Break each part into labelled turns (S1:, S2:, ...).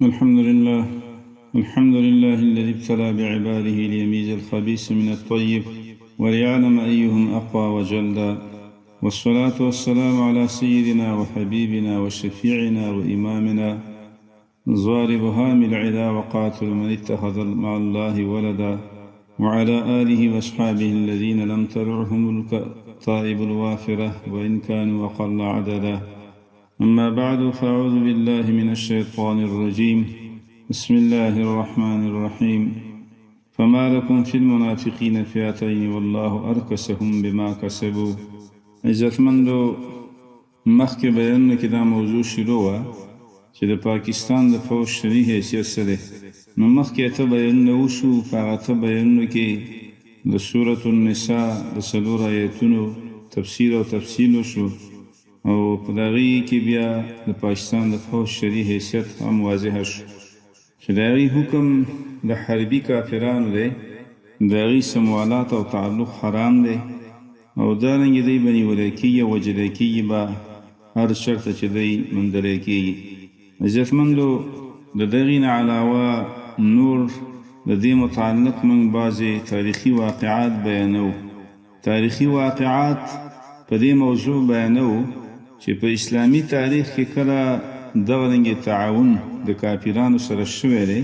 S1: الحمد لله الذي ابتلى بعباده ليميز الخبيث من الطيب وليعلم أيهم أقوى وجلدا، والصلاة والسلام على سيدنا وحبيبنا وشفيعنا وإمامنا ضارب هام العدا وقاتل من اتخذ مع الله ولدا، وعلى آله وأصحابه الذين لم ترعهم الكتائب الوافرة وإن كانوا أقل عددا. أما بعد، فأعوذ بالله من الشيطان الرجيم. بسم الله الرحمن الرحيم. فما لكم في المنافقين فئتين والله أركسهم بما كسبوا. عزتمندو مخکې بیانونه کې دا موضوع شروع وه چې د پاکستان د فوج شرعي حیثیت څه دی. نو مخکې اته بیانونه وشو، په هغه اته بیانونو کې د سورة النساء د 4 آیتونو تفسیر او تفصیل وشو، او په دغې کې بیا د پاکستان د فوج شرعي حیثیت هم واضح شو چې د هغې حکم د حربي کافرانو دی، د هغې سموالات او تعلق حرام دی، او دارنګې دی به نیولی کېږي او وجلی کېږي به هر چېرته چې دی موندلی کېږي. عزتمندو د دغې نه علاوه نور د دې متعلق موږ بعضې تاریخي واقعات بیانوو. تاریخي واقعات په دې موضوع بیانوو چې په اسلامي تاریخ کې کله دغه رنګې تعاون د کافرانو سره شوی دی،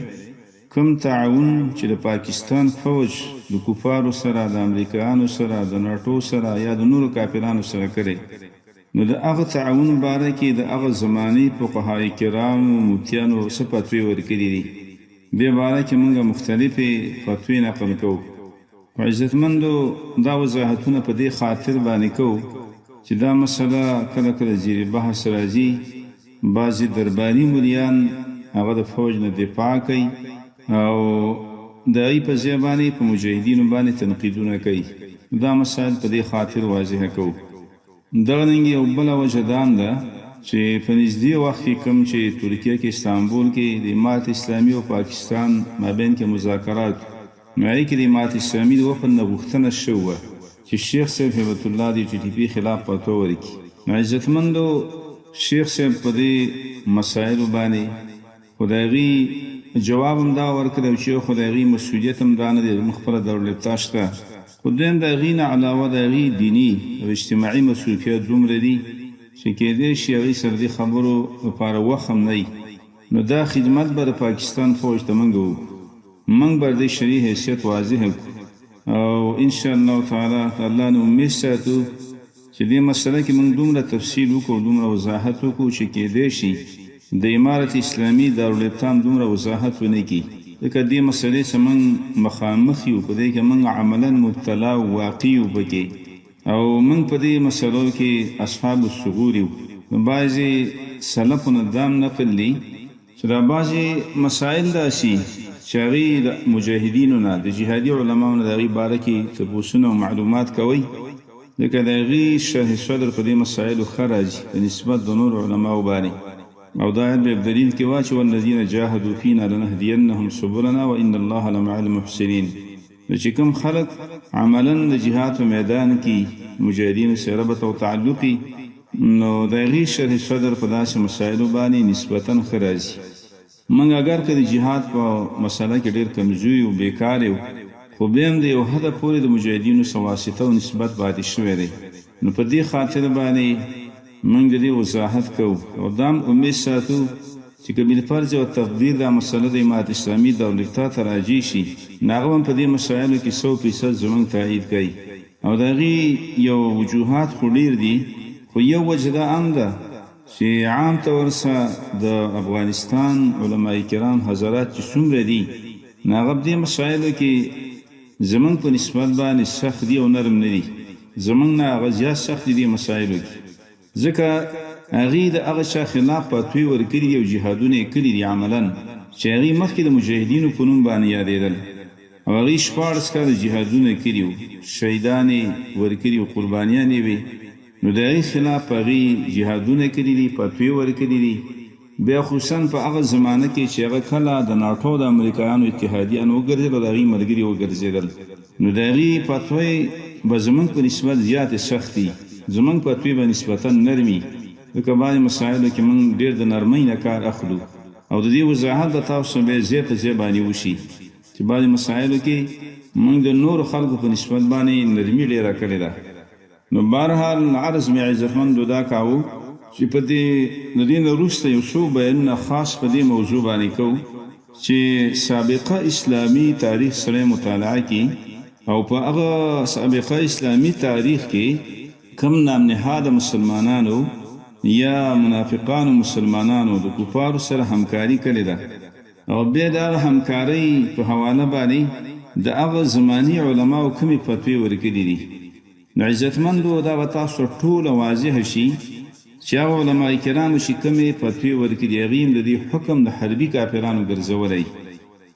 S1: کوم تعاون چې د پاکستان فوج د کفارو سره، د امریکایانو سره، د ناټو سره یا د نورو کافرانو سره کړی، نو د هغه تعاون باره کې د هغه زمانې فقهای کرامو مفتیانو څه فتوې ورکړي دي، دې باره کې موږ مختلفې فتوې نقل کوو. عزتمندو دا وضاحتونه په دې خاطر باندې کوو چې دا مسله کله کله زیر بحث راځي. بعضې درباري مریان هغه د فوج نه دفاع کوي او د هغې په ځای باندې په مجاهدینو باندې تنقیدونه کوي. دا مسایل په دې خاطر واضحه کوو. دغه رنګې یو بله وجه دا هم ده چې په نږدې وخت کې کوم چې ترکیه کې استانبول کې د امارت اسلامي او پاکستان مابین کې مذاکرات، نو هغې کې د امارت اسلامي د وفد نه غوښتنه شوې وه چې شیخ صاحب هیبت الله د ټي ټي پي خلاف فتوا ورکړي. نو عزتمندو شیخ صاحب په دې مسایلو باندې خو د هغې جواب هم دا ورکړی چې خو د هغې مسؤلیت هم دا نه دی، زموږ خپله دارالافتا شته، خو دویم د هغې نه علاوه د هغې دیني او اجتماعي مصروفیت دومره دي چې کېدای شي هغې سره دې خبرو لپاره وخت هم نه وي. نو دا خدمت به د پاکستان فوج ته موږ وکړو، موږ به د شرعي حیثیت واضح کړو، او انشاءالله تعالی الله نه امید ساتو چې دې مسله کې موږ دومره تفصیل وکړو، دومره وضاحت وکړو چې کېدای شي د امارت اسلامي دارالافتا هم دومره وضاحت ونه کړي، ځکه دې مسلې څه موږ مخامخ یو، په دې کې موږ عملا مبتلا او واقع یو پکې، او موږ په دې مسلو کې اصحاب الثغور یو. بعضې سلفونه دام نقل دي چې دا بعضې مسایل داسي چې هغې د مجاهدینو نه، د جهادي علماو نه د هغې باره کې تپوسونه او معلومات کوئ، ځکه د هغې شرح صدر په دې مسایلو ښه راځي په نسبت د نورو علماو باندې، او دا آیت به دلیل کې واچي والذین جاهدوا فینا لنهدینهم سبلنا وان الله لمع المحسنین. نو چې کوم خلک عملا د جهاد په میدان کې مجاهدینو سره ربط او تعلقي، نو د هغې شرح صدر په داسې مسایلو باندې نسبتا ښه راځي. موږ اگر که د جهاد په مسله کې ډېر کمزوري او بیکار یو، خو بیا هم د یو حده پورې د مجاهدینو څه واسطه او نسبت پاتې شوی دی. نو په دې خاطر باندې موږ د دې وضاحت کوو، او دا هم امید ساتو چې که بالفرض او تقدیر دا مسله د امارت اسلامي دارالافتا ته راجع شي، نو هغه هم په دې مسایلو کې 100% زموږ تایید کوي، او د هغې یو وجوهات خو ډېر دي، خو یو وجه دا هم ده چې عام طور سره د افغانستان علماء کرام حضرات چې څومره دي، نو هغه په دې مسایلو کې زموږ په نسبت باندې سخت دي او نرم نه دي، زموږ نه هغه زیات سخت دي دې مسایلو کې، ځکه هغې د هغه چا خلاف فتوې ورکړي دي او جهادونه یې کړي دي عملا، چې هغې مخکې د مجاهدینو په نوم باندې یادېدل، او هغې 14 کاله جهادونه کړي وو، شهیدان یې ورکړي وو، قربانیان یې وې، نو د هغې خلاف هغې جهادونه کړي دي، فتوې ورکړي دي. بیا خصوصا په هغه زمانه کې چې هغه کله د ناټو د امریکایانو اتحادیان وګرځېدل او د هغې ملګري وګرځېدل، نو د هغې فتوې به زموږ په نسبت زیاتې سختې، زموږ فتوې به نسبتا نرمي، ځکه بعضې مسایلو کې موږ ډېر د نرمۍ نه کار اخلو، او د دې وضاحت به تاسو به ځای په ځای باندې وشي چې بعضې مسایلو کې موږ د نورو خلکو په نسبت باندې نرمي ډېره کړې ده. نو بهرحال عرض مې عزتمندو دا کاوه چې په دې د دې نه وروسته یو څو بیانونه خاص په دې موضوع باندې کوو چې سابقه اسلامي تاریخ سره مطالعه کی او په هغه سابقه اسلامي تاریخ کې کم نام نهاد مسلمانانو یا منافقانو مسلمانانو د کفارو سره همکاري کړې ده او بیا د همکارۍ په حواله باندې د هغه زماني علماو کومې فتوی ورکړي دي. نو عزتمندو دا به تاسو ټوله واضح شي چې هغه علما کرامو چې کومې فتوی ورکړي دي هغې د دې حکم د حربي کافرانو ګرځولی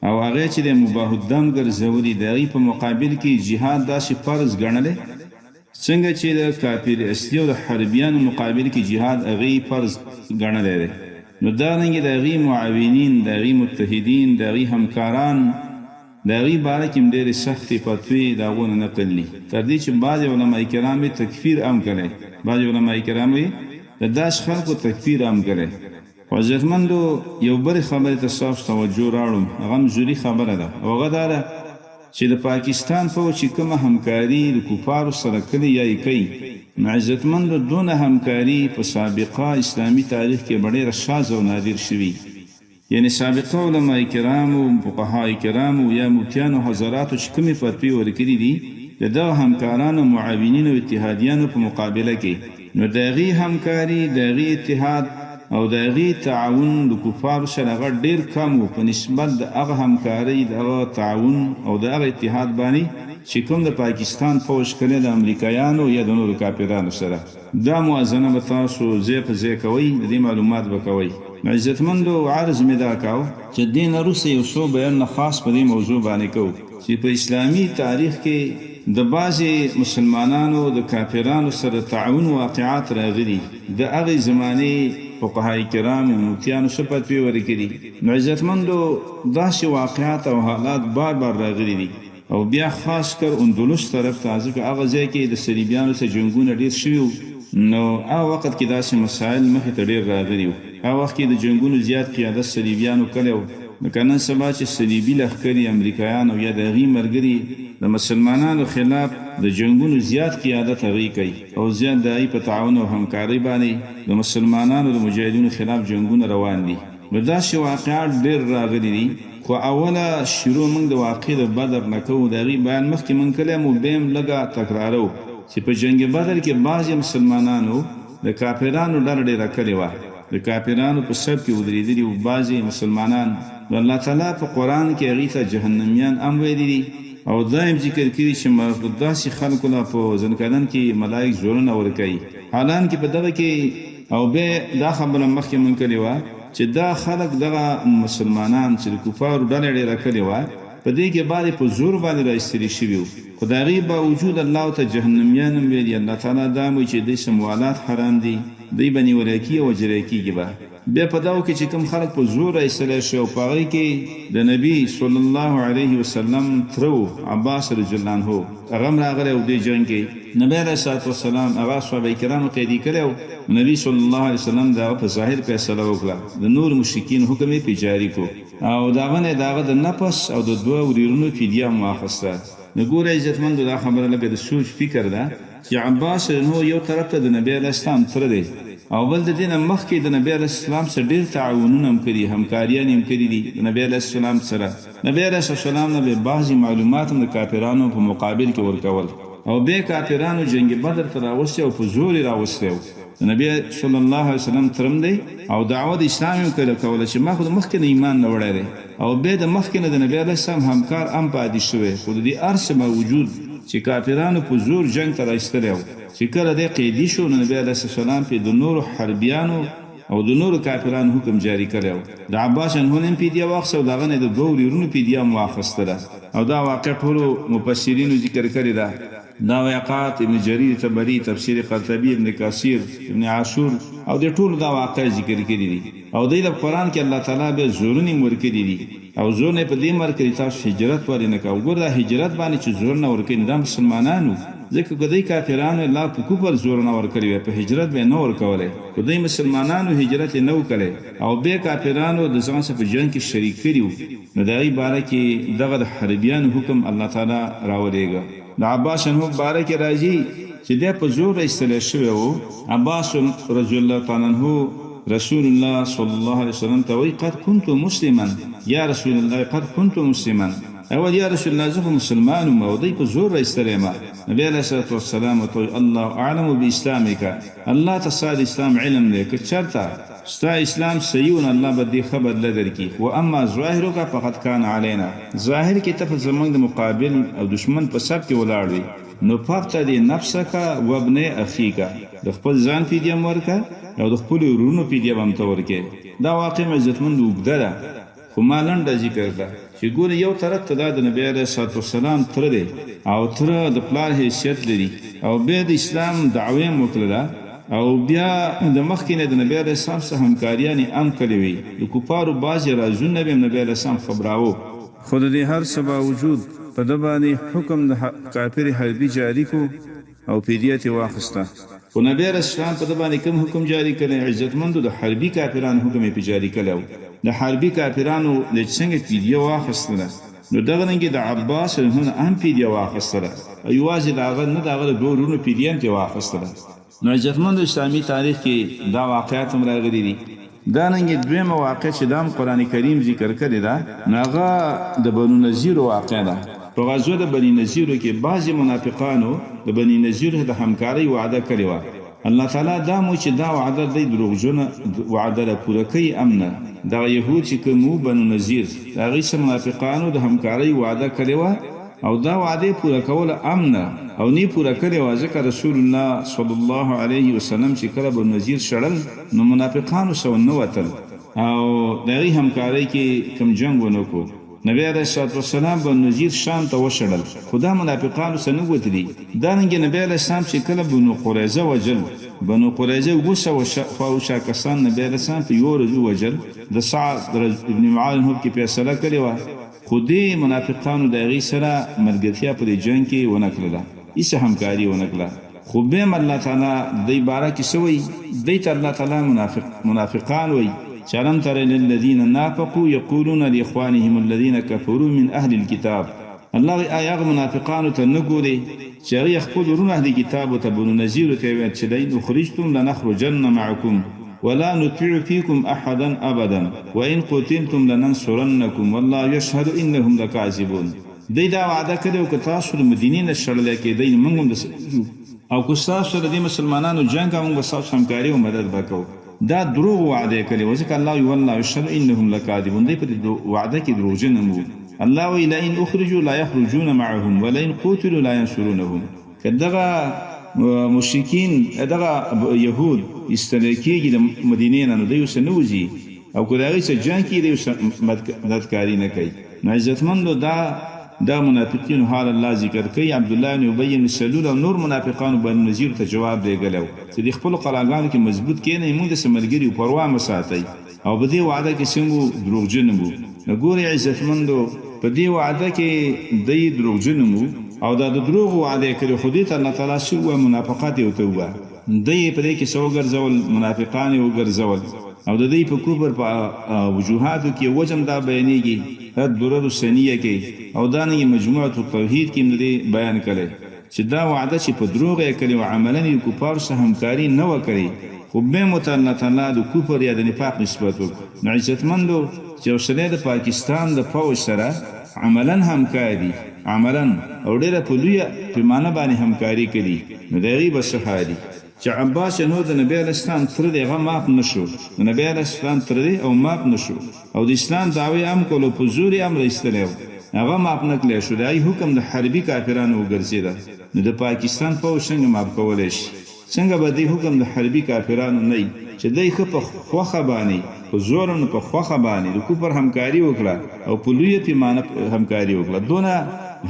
S1: او هغه چې د مباح الدم ګرځولي د هغې په مقابل کې جهاد داسې فرض ګڼلی څنګه چې د کافر اصلي او د حربیانو مقابل کې جهاد هغې فرض ګڼلی دی. نو دارنګې د هغې معاونین د هغې متحدین د هغې همکاران د هغې باره کې هم ډېرې سختې فتوې د هغو نه نقل دي تر دې چې بعضې علما کرام یې تکفیر هم کړی بعضې علما کرام یې د داسې خلکو تکفیر هم کړی. خو عزتمندو یو بلې خبرې ته ستاسو توجه راوړم هغه هم ضروري خبره ده او هغه دا ده چې د پاکستان فوج چې کومه همکاري د کفارو سره کړې یا یې کوي نو عزتمندو دونه همکاري په سابقه اسلامي تاریخ کې ډېره شاذ او نادر شوي. یعنی سابقه علما کرامو فقها کرامو یا مفتیانو حضراتو چې کومې فتوی ورکړي دي د دغه همکارانو معاونینو اتحادیانو په مقابله کې نو د هغې همکاري د هغې اتحاد او د هغې تعاون د کفارو سره هغه ډېر کم و په نسبت د هغه همکارۍ د هغه تعاون او د هغه اتحاد باندې چې کوم د پاکستان فوج کړی د امریکایانو یا د نورو کافرانو سره. دا موازنه به تاسو ځای په ځای کوئ د دې معلومات به کوئ. عزتمندو عرض مې دا کاو چې دې نه وروسته یو څو بیانونه خاص په دې موضوع باندې کوو چې په اسلامي تاریخ کې د بعضې مسلمانانو د کافرانو سره تعاون واقعات راغلي د هغې زمانې فقهای کرامو مفتیانو څه فتوی ورکړي. نو عزتمندو داسې واقعات او حالات بار بار راغلي دي او بیا خاص کر اندلس طرف ته ځکه هغه ځای کې د صلیبیانو سره جنګونه ډېر شوي نو هغه وخت کې داسې مسایل مخې ته ډېر راغلي وو. هغه وخت کې د جنګونو زیات قیادت صلیبیانو کړی و. نو که نن سبا چې صلیبي لښکرې امریکایانو یا د هغې ملګري د مسلمانانو خلاف د جنګونو زیات قیادت هغې کوي او زیات د هغې په تعاون او همکارۍ باندې د مسلمانانو د مجاهدینو خلاف جنګونه روان دي. نو داسې واقعات ډېر راغلي دي خو اوله شروع موږ د واقع د بدر نه کوو د هغې بیان مخکې موږ کلی مو بیا هم لږه تکرارو چې په جنګ بدر کې بعضې مسلمانانو د کافرانو ډله ډېره کړې وه د کافرانو په صف کې ودرېدلي وو بعضې مسلمانان نو الله تعالی په قرآن کې هغې ته جهنمیان هم ویلي دي او دا هم ذکر کړي چې داسې خلکو له په ځنکدن کې ملایک زورونه ورکوي حالانکې په دغه کې او بیا دا خبره مخکې موږ کړې وه چې دا خلک دغه مسلمانان چې د کفارو ډلې ډېره کړې وه په دې کې بعضې په زور باندې راایستلي شوي وو خو د هغې باوجود الله ته جهنمیان هم ویلي الله تعالی دا هم وایي چې دوی سموالات حرام دي دوی به نیولی کېږي او وجلی کېږي به. بیا په دغو کې چې کوم خلک په زور راایستلی شوي او په هغې کې د نبي صلی الله علیه وسلم تره و عباس رضی الله عنه هغه هم راغلی و دې جنګ کې نبی علیه صلات وسلام هغه صحابه کرامو قیدي کړی و نبي صلی الله علیه وسلم د هغه په ظاهر فیصله وکړه د نور مشرکین حکم یې پرې جاري کړو او د هغه نه د هغه د نفس او د دوه ورېرونو فدیه هم واخیسته. نو ګوره عزتمندو دا خبره لکه د سوچ فکر ده چې عباس رضی یو طرف ته د نبی علیه السلام تره دی او بل د دې نه مخکې د نبی علیه السلام سره ډېر تعاونونه هم کړي همکاریان یې هم کړي دي د نبی علیه السلام سره. نبی علیه السلام نه به بعضې معلومات هم د کافرانو په مقابل کې ورکول او بیا کافرانو جنګ بدر ته راوستی او په زور یې راوستی و د نبی صلی الله علیه وسلم ترم دی او دعوت اسلام یې کوله چې ما خو د مخکې نه ایمان نه وړی دی او بیا د مخکې نه د نبی علیه السلام همکار هم پاتې شوی خو د دې هر څه باوجود چې کافرانو په زور جنګ ته راایستلی و چې کله دی قیدي شو نو نبی علیه السلام پې د نورو حربیانو او د نورو کافرانو حکم جاری کړی و د عباس عنه هم فدیه واخیسته او د هغه نه د دوه ورېرونو فدیه هم واخیستله او دا واقع ټولو مفسرینو ذکر کړې ده. دا واقعات ابن جریر طبري تفسیر قرطبي ابن کثیر ابن عاشور او د ټولو دا واقع ذکر کړي دي او د قرآن کې الله تعالی به زورونه ورکړي دي او زور نه په دې مرکې تاسو هجرت ورنه کا وګوره هجرت باندې چې زور نه ورکې نه د مسلمانانو ځکه کدی کافرانو الله په کوپر زور نه ورکړي په هجرت به نه ورکولای کدی مسلمانانو هجرت نه وکړي او به کافرانو د ځان سره په جنگ کې شریک کړي نو دای باره کې دغه حربیان حکم الله تعالی راولېګا د عباس بن بارک راځي چې د په زور ایستل شوی وو عباس رضی الله تعالی عنہ رسول الله صلی الله علیه وسلم ته وی قد كنت مسلما یا رسول الله قد كنت مسلما اول یا رسول الله زه مسلمان او دی په زور ایستلم نبی علیہ الصلوۃ والسلام ته الله اعلم باسلامک الله تصاد اسلام علم لیک چرتا ستا اسلام صحیح الله به خبر لدرکی و اما ظاهرک فقد كان علينا ظاهر کې ته زمونږ د مقابل او دشمن په سب کې ولاړ وي نو فقط نفسک و ابن اخیک د خپل ځان پیډیم ورکا او د خپل ورونو پیډیم هم ته ورکې دا واقع عزتمند وګدره خو ما لنډه ذکر کړه چې ګوره یو طرف ته د نبی علیه الصلوۃ والسلام تر دی او تر د پلار حیثیت لري او بیا د اسلام دعوی وکړه او بیا د مخکې د نبی علیه السلام سره همکاریانې هم کړې وي د کفارو بعضې رازونه به نبی علیه السلام خبراوه خو د دې هر څه باوجود په ده باندې حکم د کافر حربي جاری کو او فدیه یې واخیسته خو نبی علیه السلام په ده باندې کوم حکم جاری کړی عزتمندو د حربي کافرانو حکم یې جاری کړی د حربي کافرانو د څنګه فدیه واخیستله نو دغه رنګې د عباس هم فدیه واخیستله یوازې د هغه نه د هغه د دوه ورونو فدیه هم ترې واخیستله نو عزتمندو اسلامي تاریخ کې دا واقعات هم راغلي دي دا ننګې دویمه واقع چې دا هم قرآن کریم ذکر کړې ده نو هغه د بنو نذیر واقع ده په غزوه د بني نذیرو کې بعضې منافقانو د بني نذیر د همکارۍ وعده کړې وه الله تعالی دا مو چې دا وعده دی دروغجنه وعده را پوره کوي امنه دا يهود چې کوم بنو نذیر دا غي سم منافقانو د همکارۍ وعده کړې و او دا وعده پوره کول امنه او نی پوره کړې و ځکه رسول الله صلی الله علیه وسلم چې کله بنو نذیر شړل نو منافقانو سو نو وتل او دا غي همکارۍ کې کم جنگ ونکو نبی علیہ الصلوۃ والسلام بنو نذیر شام ته وشړل خدا منافقانو سنو وتلی دا نن نبی علیہ السلام چې کله بنو قریظه وجل بنو قریظه وسه فوشا کسان نبی علیہ السلام په یو ورځ وجل د سعد ابن معاذ هم کې فیصله کړې و خودي منافقانو د غي سره مرګتیا په جنگ کې ونکړه ایسه همکاري ونکړه خو به الله تعالی د بارا کې سوی د الله تعالی منافقان وي شلم تر للذين نافقوا يقولون لاخوانهم الذين كفروا من اهل الكتاب الله ايغ منافقان تنقولي شريخ خپلون اهل الكتاب وتبون نذير ته چې دای نخرجتم لنخرجن معكم ولا نطيع فيكم احدا ابدا وان قتلتم لننصرنكم والله يشهد انهم لكاذبون دای دا وعده کړو چې تاسو د مدینې نشړل کې دای موږ او کو تاسو د مسلمانانو جنگ موږ تاسو همکاري او مدد وکړو دا دروغ وعده کړي وځکه الله یو الله یشهد انهم لکاذبون دی په وعده کې دروغجن مو الله ویل ان اخرجوا لا يخرجون معهم ولئن قتلوا لا ينصرونهم کداغه مشرکین دغه يهود استلکیږي د مدینې نه دوی سنوزي او کداغه چې جنگ کې دوی مددکاری نه کوي نو عزتمندو دا منافقین حال الله ذکر کوي عبد الله بن ابي بن سلول او نور منافقان بنو نذیر ته جواب دیګلو چې د خپل قلاګانو کې مضبوط کینې موږ د سمرګری پروا مساتای او په دې وعده کې څنګه دروغجن وو نګوري عزتمندو په دې وعده کې د دروغجن وو او دا د دروغ وعده کړي خو دې الله تعالی شو منافقت یو توبه دې په دې کې سو ګرځول منافقان یو ګرځول او د دې په کوبر په وجوهاتو کې وجم دا بیانېږي درر سنیه کې او دا نه مجموعه توحید کې مده بیان کړي چې دا وعده چې په دروغ یې کړي او عملاً یې کفار سره همکاري نه وکړي خو به متعلق تعالی د کفر یا د نفاق نسبت وکړي نو عزتمندو چې اوسله د پاکستان د فوج سره عملاً همکاري عملاً او ډېر په لوی پیمانه باندې همکاري کړي نو دغه بسحاري چې عباس نو د نبی اسلام تر دغه ماپ نشو د نبی اسلام تر دې او ماپ نشو او د اسلام دعوی هم کولو په زور امر ایستلو هغه ماپ نکلی شو دای حکم د حربي کافرانو وګرځیدا نو د پاکستان په څنګه ماپ کولای شي څنګه به د حکم د حربي کافرانو نه چې دای خو په خوخه باندې په زور نه په خوخه باندې د کوپر همکاري وکړه او په لوی پیمانه همکاري وکړه دونه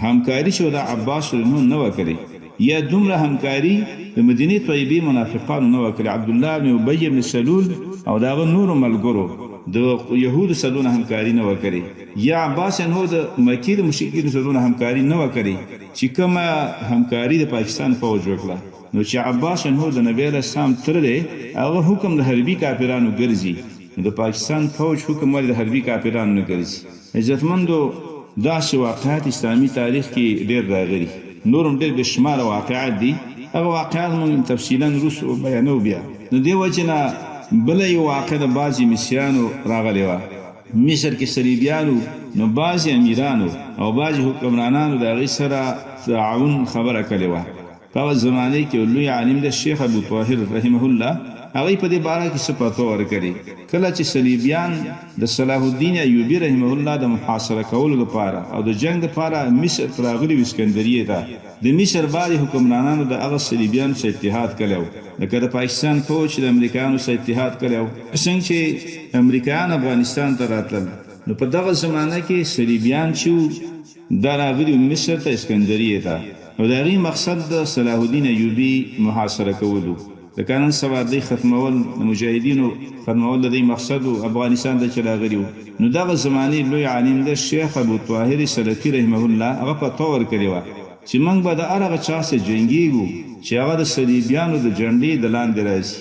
S1: همکاري شو د عباس نو وکړي یا دومره همکاری د مدینه طیبه منافقانو نو وکړي عبد الله بن ابي بن سلول او دا نور ملګرو د یهودو سره دونه همکاري نه وکړي یا عباس انهو د مکی د مشرکینو سره دونه همکاري نه وکړي چې کومه همکاري د پاکستان فوج وکړه نو چې عباس انهو د نبی علیه السلام تر دی هغه حکم د حربي کافرانو ګرځي د پاکستان فوج حکم ولې د حربي کافرانو نه ګرځي عزتمندو داسې واقعات اسلامي تاریخ کې ډېر راغلي نورم ډېر بې شماره واقعات دي هغه واقعات موږ تفصیلا وروسته بیانو بیا نو دې وجې نه بله یو واقع د بعضې مصریانو راغلې وه مصر کې صلیبیانو نو بعضې امیرانو او بعضې حکمرانانو د هغې سره تعاون خبره کړې وه په هغه زمانې کې لوی عالم د شیخ ابو طاهر رحمه الله هغه په دې باره کې څه فتوا ورکړي کله چې صلیبیان د صلاح الدین ایوبي رحمه الله د محاصره کولو لپاره او د جنگ لپاره مصر ته راغلي و اسکندریې ته د مصر بعضې حکمرانانو د هغه صلیبیانو سره اتحاد کړی لکه د پاکستان فوج د امریکایانو سره اتحاد کړی څنګه چې امریکایان افغانستان ته راتلل نو په دغه زمانه کې صلیبیان چې دا راغلي مصر ته اسکندریې ته نو د هغې مقصد د صلاح الدین ایوبي محاصره کولو لکه نن سبا دی ختمول د مجاهدینو ختمول د دې مقصد افغانستان ته چې راغلي نو دغه زمانې لوی عالم د شیخ ابو طاهر سلفي رحمه الله هغه فتوا ورکړې وه چې موږ به د هغه چا سره جنګېږو چې هغه د صلیبیانو د جنډې د لاندې راځي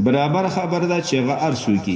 S1: برابر خبر ده چې هغه هر څوک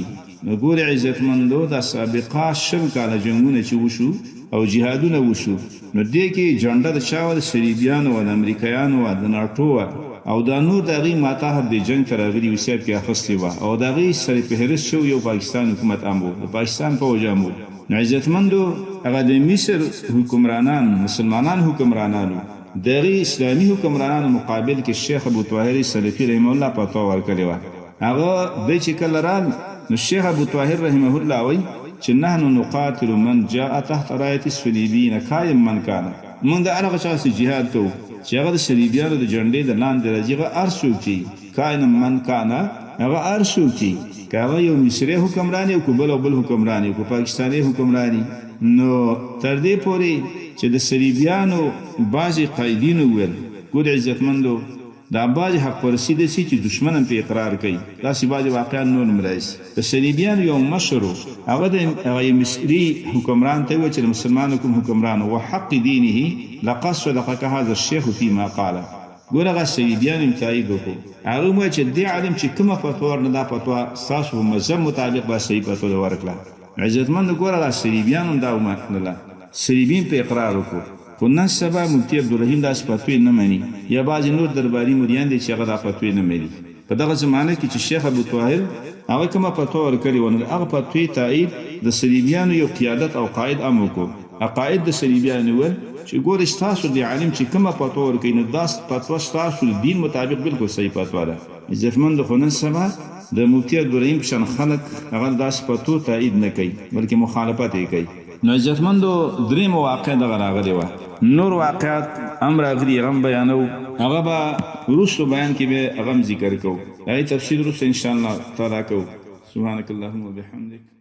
S1: نو ګورې عزتمندو د سابقه 20 کاله جنګونه چې وشو او جهادونه وشو نو دې کې جنډه د چا وه د صلیبیانو وه د امریکایانو وه د ناټو وه او دا نور د هغې ماتحت د جنګ ته راغلي وصیت کې اخیستې وه او د هغې سره فهرست شوی یو پاکستان حکومت هم و د پاکستان فوج هم و نو عزتمندو هغه د مصر حکمرانان مسلمانان حکمرانانو د هغې اسلامي حکمرانانو مقابل کې شیخ ابو طاهر سلفي رحمه الله فتوا ورکړې وه هغه دی چې کله رال نو شیخ ابو طاهر رحمه الله وایي چې نحن نقاتل من جاء تحت رايه الصليبيين کایم من کان موږ د هغه چا سره جهاد کوو چې هغه د صلیبیانو د جنډې د لاندې راځي هغه هر څوک چې کاین من کانه هغه هر څوک چې که هغه یو مصري حکمران او که بل حکمران او که پاکستاني حکمران نو تر دې پورې چې د صلیبیانو بعضې قایدینو ویل ګور عزتمندو دا بعضې حق پرستي داسې چې دشمن هم پې اقرار کوي داسې بعضې واقعات نور هم راځي د صلیبیانو یو مشر هغه د هغه مصري حکمران ته وویل چې د مسلمانو کوم حکمران و حق دینه لقد صدقك هذا الشيخ فيما قال ګوره هغه صلیبیانو هم تایید وکړو هغه وویل چې دې عالم چې کومه فتوا ورنه دا فتوا ستاسو په مذهب مطابق به صحیح فتوا ورکړه عزتمندو ګوره هغه صلیبیان هم دا ومنله صلیبین په اقرار وکړو خو نن سبا مفتي عبدالرحیم داسې فتوې نه مني یا بعضې نور درباري مریان دي چې هغه دا فتوې نه مني په دغه زمانه کې چې شیخ ابو طاهر هغه کومه فتوا ورکړې وه نو هغه فتوې تایید د صلیبیانو یو قیادت او قائد هم وکړو عقاید د صلیبیانو ویل چې ګورې ستاسو د عالم چې کومه فتوا ورکوي نو دا فتوا ستاسو د دین مطابق بالکل صحیح فتوا ده عزتمندو خو نن سبا د مفتي عبدالرحیم په شان خلک هغه داسې فتوا تایید نه کوي بلکې مخالفت یې کوي نو عزتمندو درېیمه واقع دغه راغلې وه نور واقعات هم راغلي هغه هم بیانو هغه به وروستو بیان کې به هغه هم ذکر کوو هغې تفصیل وروسته انشاءالله تعالی کوو سبحانک اللهم وبحمدک